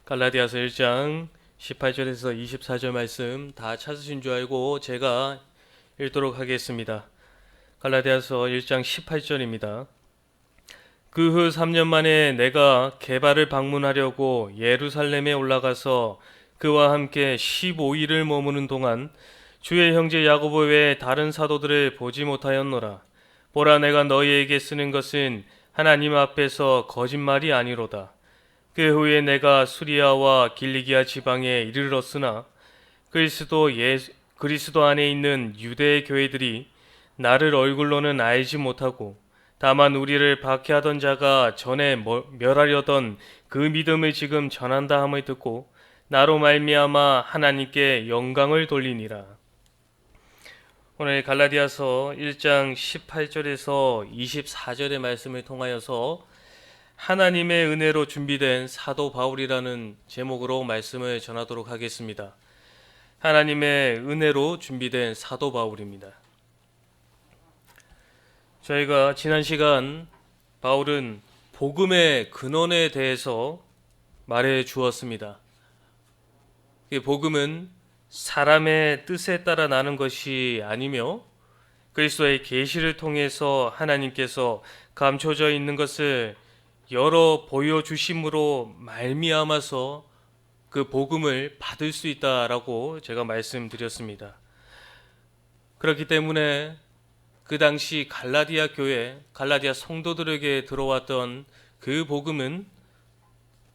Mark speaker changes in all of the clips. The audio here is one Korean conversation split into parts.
Speaker 1: 갈라디아서 1장 18절에서 24절 말씀 다 찾으신 줄 알고 제가 읽도록 하겠습니다. 갈라디아서 1장 18절입니다. 그 후 3년 만에 내가 게바를 방문하려고 예루살렘에 올라가서 그와 함께 15일을 머무는 동안 주의 형제 야고보 외에 다른 사도들을 보지 못하였노라. 보라, 내가 너희에게 쓰는 것은 하나님 앞에서 거짓말이 아니로다. 그 후에 내가 수리아와 길리기아 지방에 이르렀으나 그리스도 안에 있는 유대 교회들이 나를 얼굴로는 알지 못하고 다만 우리를 박해하던 자가 전에 멸하려던 그 믿음을 지금 전한다 함을 듣고 나로 말미암아 하나님께 영광을 돌리니라. 오늘 갈라디아서 1장 18절에서 24절의 말씀을 통하여서 하나님의 은혜로 준비된 사도 바울이라는 제목으로 말씀을 전하도록 하겠습니다. 하나님의 은혜로 준비된 사도 바울입니다. 저희가 지난 시간 바울은 복음의 근원에 대해서 말해 주었습니다. 복음은 사람의 뜻에 따라 나는 것이 아니며 그리스도의 계시를 통해서 하나님께서 감춰져 있는 것을 여러 보여주심으로 말미암아서 그 복음을 받을 수 있다라고 제가 말씀드렸습니다. 그렇기 때문에 그 당시 갈라디아 교회, 갈라디아 성도들에게 들어왔던 그 복음은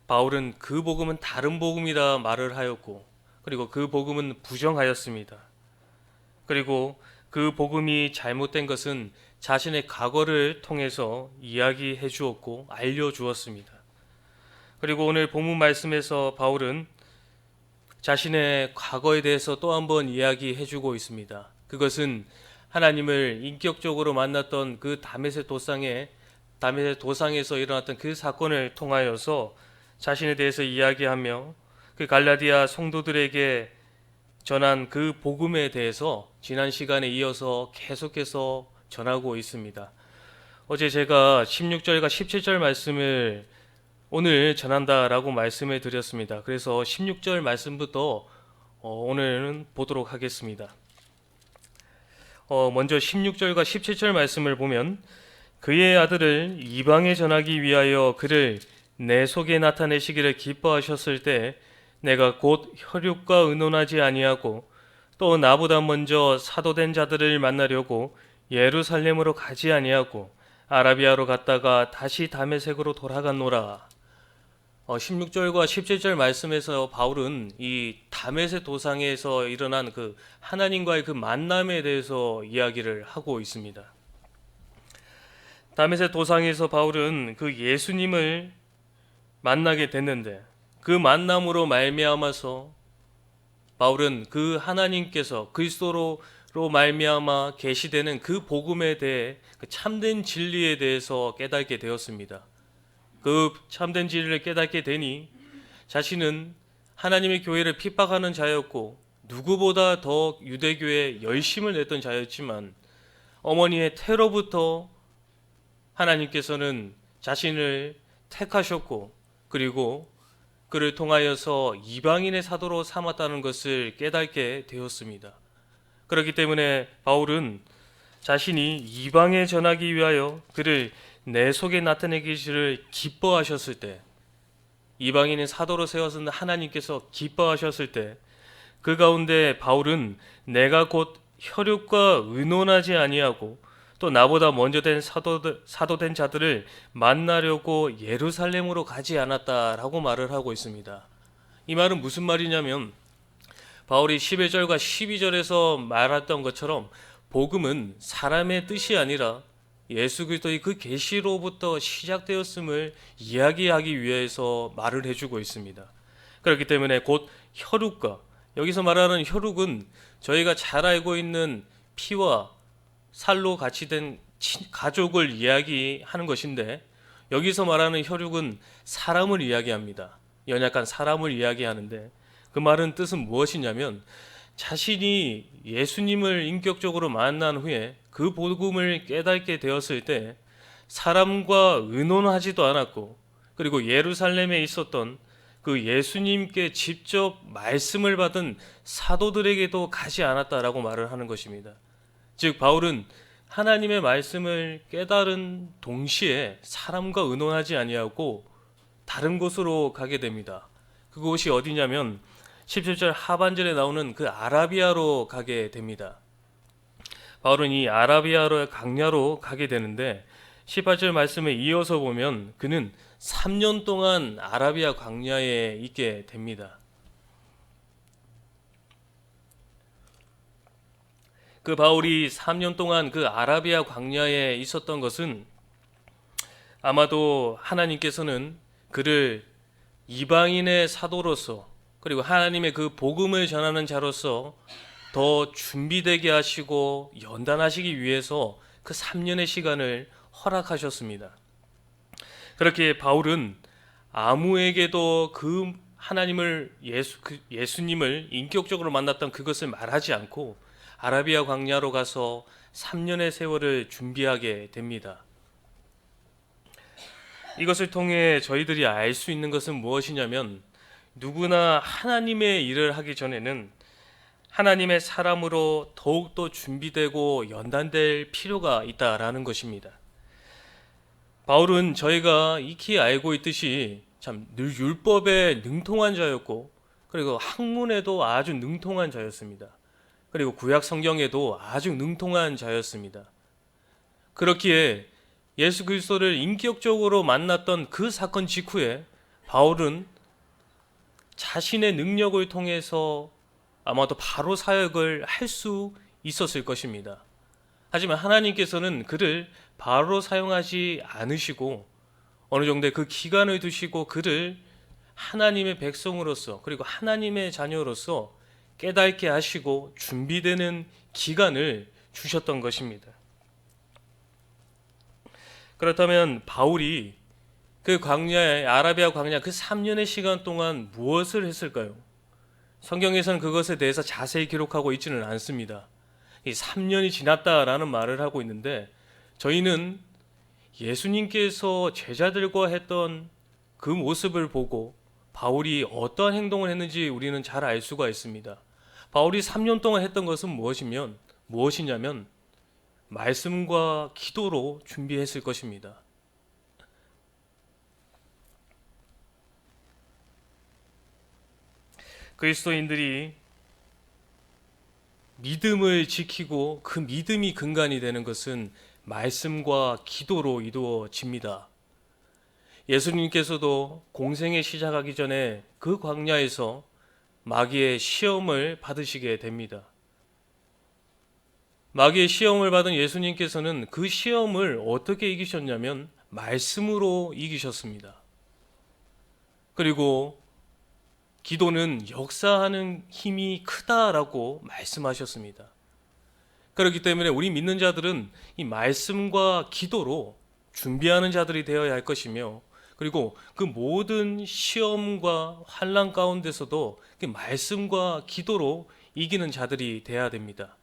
Speaker 1: 바울은 그 복음은 다른 복음이라 말을 하였고, 그리고 그 복음은 부정하였습니다. 그리고 그 복음이 잘못된 것은 자신의 과거를 통해서 이야기해 주었고 알려 주었습니다. 그리고 오늘 본문 말씀에서 바울은 자신의 과거에 대해서 또 한 번 이야기해 주고 있습니다. 그것은 하나님을 인격적으로 만났던 그 다메섹 도상에서 일어났던 그 사건을 통하여서 자신에 대해서 이야기하며 그 갈라디아 성도들에게 전한 그 복음에 대해서 지난 시간에 이어서 계속해서 전하고 있습니다. 어제 제가 16절과 17절 말씀을 오늘 전한다라고 말씀을 드렸습니다. 그래서 16절 말씀부터 오늘은 보도록 하겠습니다. 먼저 16절과 17절 말씀을 보면 그의 아들을 이방에 전하기 위하여 그를 내 속에 나타내시기를 기뻐하셨을 때 내가 곧 혈육과 의논하지 아니하고 또 나보다 먼저 사도된 자들을 만나려고 예루살렘으로 가지 아니하고 아라비아로 갔다가 다시 다메섹으로 돌아갔노라. 16절과 17절 말씀에서 바울은 이 다메섹 도상에서 일어난 그 하나님과의 그 만남에 대해서 이야기를 하고 있습니다. 다메섹 도상에서 바울은 그 예수님을 만나게 됐는데 그 만남으로 말미암아서 바울은 그 하나님께서 그리스도로 말미암아 계시되는 그 복음에 대해 그 참된 진리에 대해서 깨닫게 되었습니다. 그 참된 진리를 깨닫게 되니 자신은 하나님의 교회를 핍박하는 자였고 누구보다 더 유대교에 열심을 냈던 자였지만 어머니의 태로부터 하나님께서는 자신을 택하셨고 그리고 그를 통하여서 이방인의 사도로 삼았다는 것을 깨닫게 되었습니다. 그렇기 때문에 바울은 자신이 이방에 전하기 위하여 그를 내 속에 나타내기를 기뻐하셨을 때, 이방인의 사도로 세워서 하나님께서 기뻐하셨을 때 그 가운데 바울은 내가 곧 혈육과 의논하지 아니하고 또 나보다 먼저 된 사도된 자들을 만나려고 예루살렘으로 가지 않았다라고 말을 하고 있습니다. 이 말은 무슨 말이냐면 바울이 11절과 12절에서 말했던 것처럼 복음은 사람의 뜻이 아니라 예수 그리스도의 그 계시로부터 시작되었음을 이야기하기 위해서 말을 해주고 있습니다. 그렇기 때문에 곧 혈육과, 여기서 말하는 혈육은 저희가 잘 알고 있는 피와 살로 같이 된 가족을 이야기하는 것인데 여기서 말하는 혈육은 사람을 이야기합니다. 연약한 사람을 이야기하는데 그 말은 뜻은 무엇이냐면 자신이 예수님을 인격적으로 만난 후에 그 복음을 깨닫게 되었을 때 사람과 의논하지도 않았고 그리고 예루살렘에 있었던 그 예수님께 직접 말씀을 받은 사도들에게도 가지 않았다라고 말을 하는 것입니다. 즉 바울은 하나님의 말씀을 깨달은 동시에 사람과 의논하지 아니하고 다른 곳으로 가게 됩니다. 그곳이 어디냐면 17절 하반절에 나오는 그 아라비아로 가게 됩니다. 바울은 이 아라비아로의 광야로 가게 되는데 18절 말씀에 이어서 보면 그는 3년 동안 아라비아 광야에 있게 됩니다. 그 바울이 3년 동안 그 아라비아 광야에 있었던 것은 아마도 하나님께서는 그를 이방인의 사도로서 그리고 하나님의 그 복음을 전하는 자로서 더 준비되게 하시고 연단하시기 위해서 그 3년의 시간을 허락하셨습니다. 그렇게 바울은 아무에게도 그 하나님을 예수님을 인격적으로 만났던 그것을 말하지 않고 아라비아 광야로 가서 3년의 세월을 준비하게 됩니다. 이것을 통해 저희들이 알 수 있는 것은 무엇이냐면 누구나 하나님의 일을 하기 전에는 하나님의 사람으로 더욱더 준비되고 연단될 필요가 있다라는 것입니다. 바울은 저희가 익히 알고 있듯이 참 늘 율법에 능통한 자였고 그리고 학문에도 아주 능통한 자였습니다. 그리고 구약 성경에도 아주 능통한 자였습니다. 그렇기에 예수 그리스도를 인격적으로 만났던 그 사건 직후에 바울은 자신의 능력을 통해서 아마도 바로 사역을 할 수 있었을 것입니다. 하지만 하나님께서는 그를 바로 사용하지 않으시고 어느 정도의 그 기간을 두시고 그를 하나님의 백성으로서 그리고 하나님의 자녀로서 깨닫게 하시고 준비되는 기간을 주셨던 것입니다. 그렇다면 바울이 그 광야에 아라비아 광야 그 3년의 시간 동안 무엇을 했을까요? 성경에서는 그것에 대해서 자세히 기록하고 있지는 않습니다. 이 3년이 지났다라는 말을 하고 있는데 저희는 예수님께서 제자들과 했던 그 모습을 보고 바울이 어떠한 행동을 했는지 우리는 잘 알 수가 있습니다. 바울이 3년 동안 했던 것은 무엇이냐면 말씀과 기도로 준비했을 것입니다. 그리스도인들이 믿음을 지키고 그 믿음이 근간이 되는 것은 말씀과 기도로 이루어집니다. 예수님께서도 공생에 시작하기 전에 그 광야에서 마귀의 시험을 받으시게 됩니다. 마귀의 시험을 받은 예수님께서는 그 시험을 어떻게 이기셨냐면 말씀으로 이기셨습니다. 그리고 기도는 역사하는 힘이 크다라고 말씀하셨습니다. 그렇기 때문에 우리 믿는 자들은 이 말씀과 기도로 준비하는 자들이 되어야 할 것이며 그리고 그 모든 시험과 환난 가운데서도 그 말씀과 기도로 이기는 자들이 되어야 됩니다.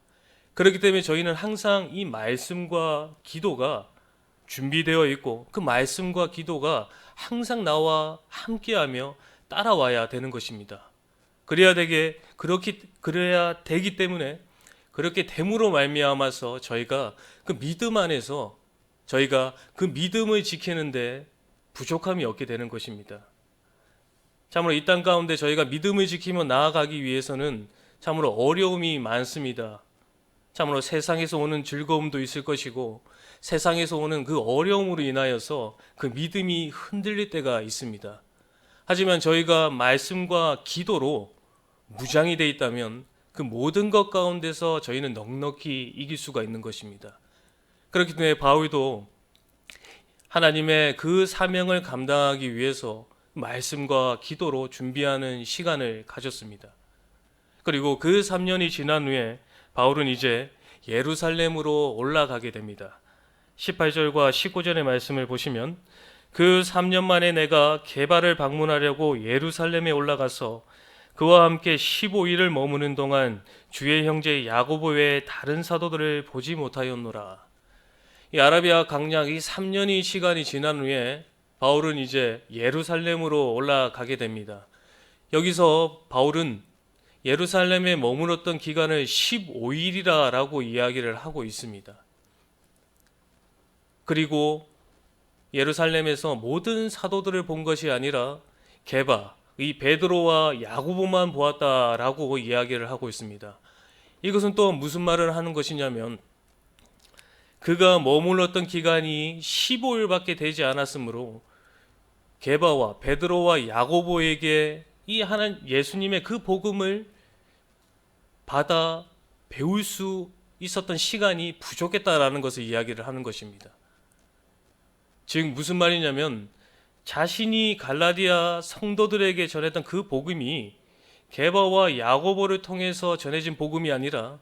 Speaker 1: 그렇기 때문에 저희는 항상 이 말씀과 기도가 준비되어 있고 그 말씀과 기도가 항상 나와 함께하며 따라와야 되는 것입니다. 그래야 되기 때문에 그렇게 됨으로 말미암아서 저희가 그 믿음 안에서 저희가 그 믿음을 지키는데 부족함이 없게 되는 것입니다. 참으로 이 땅 가운데 저희가 믿음을 지키며 나아가기 위해서는 참으로 어려움이 많습니다. 참으로 세상에서 오는 즐거움도 있을 것이고 세상에서 오는 그 어려움으로 인하여서 그 믿음이 흔들릴 때가 있습니다. 하지만 저희가 말씀과 기도로 무장이 되어 있다면 그 모든 것 가운데서 저희는 넉넉히 이길 수가 있는 것입니다. 그렇기 때문에 바울도 하나님의 그 사명을 감당하기 위해서 말씀과 기도로 준비하는 시간을 가졌습니다. 그리고 그 3년이 지난 후에 바울은 이제 예루살렘으로 올라가게 됩니다. 18절과 19절의 말씀을 보시면 그 3년 만에 내가 게바를 방문하려고 예루살렘에 올라가서 그와 함께 15일을 머무는 동안 주의 형제 야고보 외에 다른 사도들을 보지 못하였노라. 이 아라비아 강약 이 3년의 시간이 지난 후에 바울은 이제 예루살렘으로 올라가게 됩니다. 여기서 바울은 예루살렘에 머물렀던 기간을 15일이라고 이야기를 하고 있습니다. 그리고 예루살렘에서 모든 사도들을 본 것이 아니라 게바, 이 베드로와 야고보만 보았다라고 이야기를 하고 있습니다. 이것은 또 무슨 말을 하는 것이냐면 그가 머물렀던 기간이 15일밖에 되지 않았으므로 게바와 베드로와 야고보에게 이 예수님의 그 복음을 받아 배울 수 있었던 시간이 부족했다라는 것을 이야기를 하는 것입니다. 즉 무슨 말이냐면 자신이 갈라디아 성도들에게 전했던 그 복음이 게바와 야고보를 통해서 전해진 복음이 아니라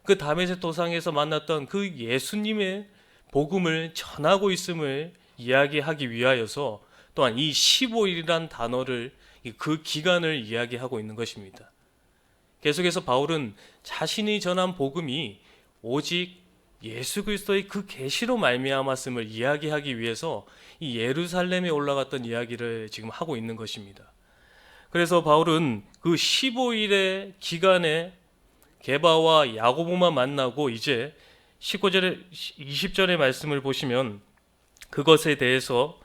Speaker 1: 그 다메섹 도상에서 만났던 그 예수님의 복음을 전하고 있음을 이야기하기 위하여서 또한 이 15일이란 단어를 그 기간을 이야기하고 있는 것입니다. 계속해서 바울은 자신이 전한 복음이 오직 예수 그리스도의 그 계시로 말미암았음을 이야기하기 위해서 이 예루살렘에 올라갔던 이야기를 지금 하고 있는 것입니다. 그래서 바울은 그 15일의 기간에 게바와 야고보만 만나고 이제 19절에 20절의 말씀을 보시면 그것에 대해서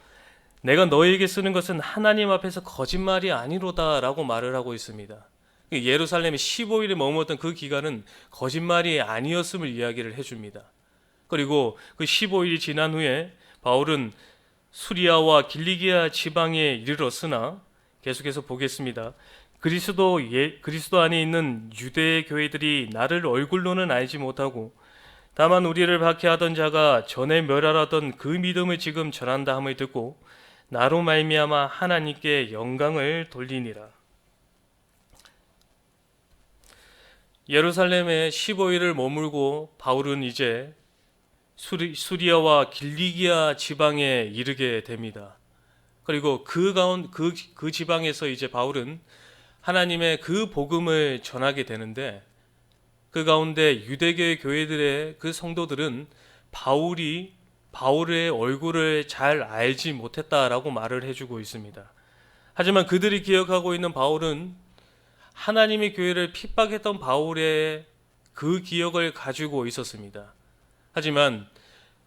Speaker 1: 내가 너에게 쓰는 것은 하나님 앞에서 거짓말이 아니로다 라고 말을 하고 있습니다. 예루살렘에 15일에 머물렀던 그 기간은 거짓말이 아니었음을 이야기를 해줍니다. 그리고 그 15일이 지난 후에 바울은 수리아와 길리기아 지방에 이르렀으나 계속해서 보겠습니다. 그리스도 안에 있는 유대 교회들이 나를 얼굴로는 알지 못하고 다만 우리를 박해하던 자가 전에 멸하라던 그 믿음을 지금 전한다 함을 듣고 나로 말미암아 하나님께 영광을 돌리니라. 예루살렘에 15일을 머물고 바울은 이제 수리아와 길리기아 지방에 이르게 됩니다. 그리고 그 지방에서 이제 바울은 하나님의 그 복음을 전하게 되는데 그 가운데 유대계 교회들의 그 성도들은 바울의 얼굴을 잘 알지 못했다라고 말을 해주고 있습니다. 하지만 그들이 기억하고 있는 바울은 하나님의 교회를 핍박했던 바울의 그 기억을 가지고 있었습니다. 하지만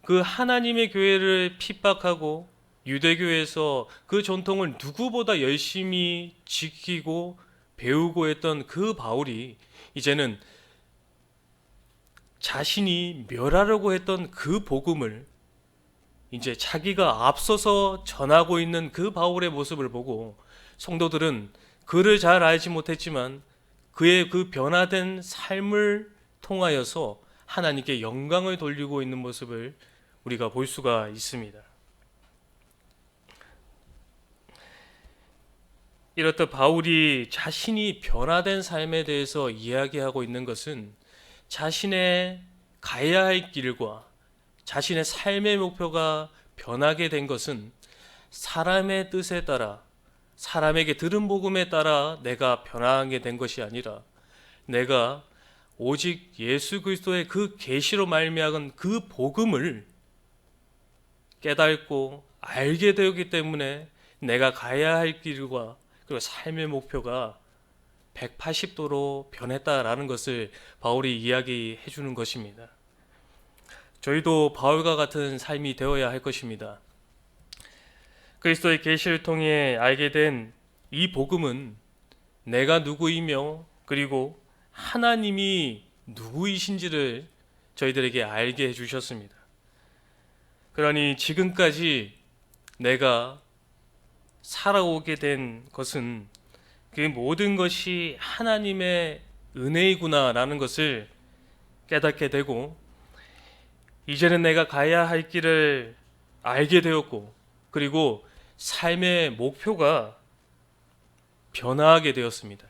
Speaker 1: 그 하나님의 교회를 핍박하고 유대교에서 그 전통을 누구보다 열심히 지키고 배우고 했던 그 바울이 이제는 자신이 멸하려고 했던 그 복음을 이제 자기가 앞서서 전하고 있는 그 바울의 모습을 보고 성도들은 그를 잘 알지 못했지만 그의 그 변화된 삶을 통하여서 하나님께 영광을 돌리고 있는 모습을 우리가 볼 수가 있습니다. 이렇듯 바울이 자신이 변화된 삶에 대해서 이야기하고 있는 것은 자신의 가야 할 길과 자신의 삶의 목표가 변하게 된 것은 사람의 뜻에 따라 사람에게 들은 복음에 따라 내가 변하게 된 것이 아니라 내가 오직 예수 그리스도의 그 계시로 말미암은 그 복음을 깨닫고 알게 되었기 때문에 내가 가야 할 길과 그리고 삶의 목표가 180도로 변했다라는 것을 바울이 이야기해 주는 것입니다. 저희도 바울과 같은 삶이 되어야 할 것입니다. 그리스도의 계시를 통해 알게 된 이 복음은 내가 누구이며 그리고 하나님이 누구이신지를 저희들에게 알게 해주셨습니다. 그러니 지금까지 내가 살아오게 된 것은 그 모든 것이 하나님의 은혜이구나라는 것을 깨닫게 되고 이제는 내가 가야 할 길을 알게 되었고 그리고 삶의 목표가 변화하게 되었습니다.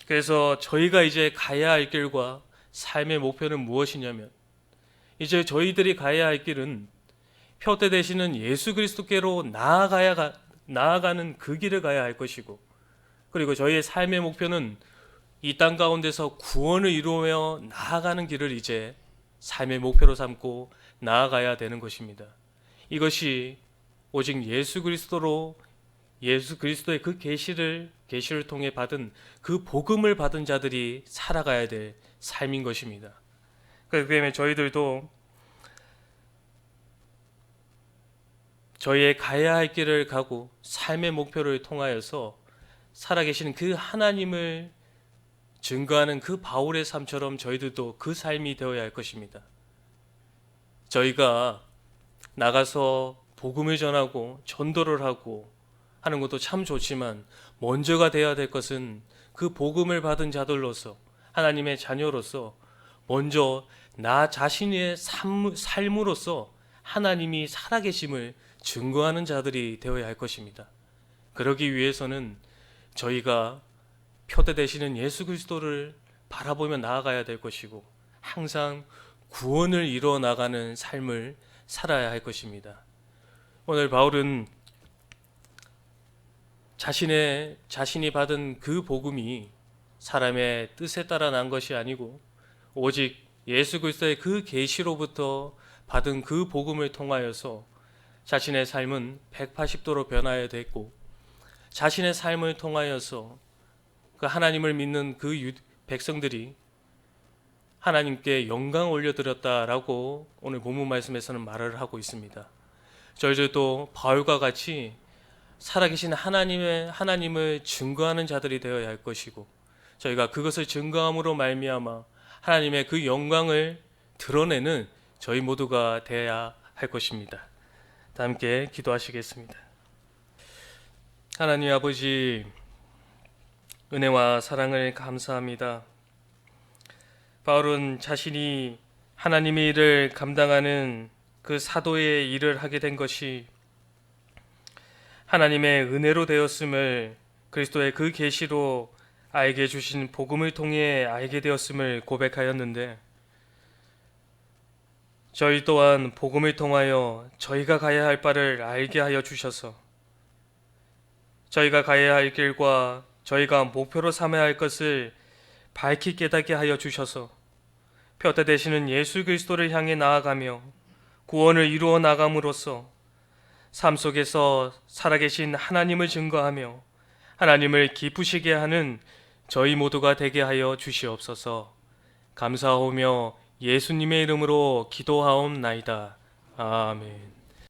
Speaker 1: 그래서 저희가 이제 가야 할 길과 삶의 목표는 무엇이냐면 이제 저희들이 가야 할 길은 표대 되시는 예수 그리스도께로 나아가는 그 길을 가야 할 것이고 그리고 저희의 삶의 목표는 이 땅 가운데서 구원을 이루며 나아가는 길을 이제 삶의 목표로 삼고 나아가야 되는 것입니다. 이것이 오직 예수 그리스도의 그 계시를 통해 받은 그 복음을 받은 자들이 살아가야 될 삶인 것입니다. 그렇기 때문에 저희들도 저희의 가야 할 길을 가고 삶의 목표를 통하여서 살아계시는 그 하나님을 증거하는 그 바울의 삶처럼 저희들도 그 삶이 되어야 할 것입니다. 저희가 나가서 복음을 전하고 전도를 하고 하는 것도 참 좋지만 먼저가 되어야 될 것은 그 복음을 받은 자들로서 하나님의 자녀로서 먼저 나 자신의 삶으로서 하나님이 살아계심을 증거하는 자들이 되어야 할 것입니다. 그러기 위해서는 저희가 표대 되시는 예수 그리스도를 바라보며 나아가야 될 것이고 항상 구원을 이루어 나가는 삶을 살아야 할 것입니다. 오늘 바울은 자신이 받은 그 복음이 사람의 뜻에 따라 난 것이 아니고 오직 예수 그리스도의 그 계시로부터 받은 그 복음을 통하여서 자신의 삶은 180도로 변화해야 됐고 자신의 삶을 통하여서 그 하나님을 믿는 그 백성들이 하나님께 영광 올려드렸다라고 오늘 본문 말씀에서는 말을 하고 있습니다. 저희들도 바울과 같이 살아계신 하나님을 증거하는 자들이 되어야 할 것이고 저희가 그것을 증거함으로 말미암아 하나님의 그 영광을 드러내는 저희 모두가 되어야 할 것입니다. 다 함께 기도하시겠습니다. 하나님 아버지, 은혜와 사랑을 감사합니다. 바울은 자신이 하나님의 일을 감당하는 그 사도의 일을 하게 된 것이 하나님의 은혜로 되었음을, 그리스도의 그 계시로 알게 해주신 복음을 통해 알게 되었음을 고백하였는데, 저희 또한 복음을 통하여 저희가 가야 할 바를 알게 하여 주셔서 저희가 가야 할 길과 저희가 목표로 삼아야 할 것을 밝히 깨닫게 하여 주셔서 표대 되시는 예수 그리스도를 향해 나아가며 구원을 이루어 나감으로써 삶 속에서 살아계신 하나님을 증거하며 하나님을 기쁘시게 하는 저희 모두가 되게 하여 주시옵소서. 감사하오며 예수님의 이름으로 기도하옵나이다. 아멘.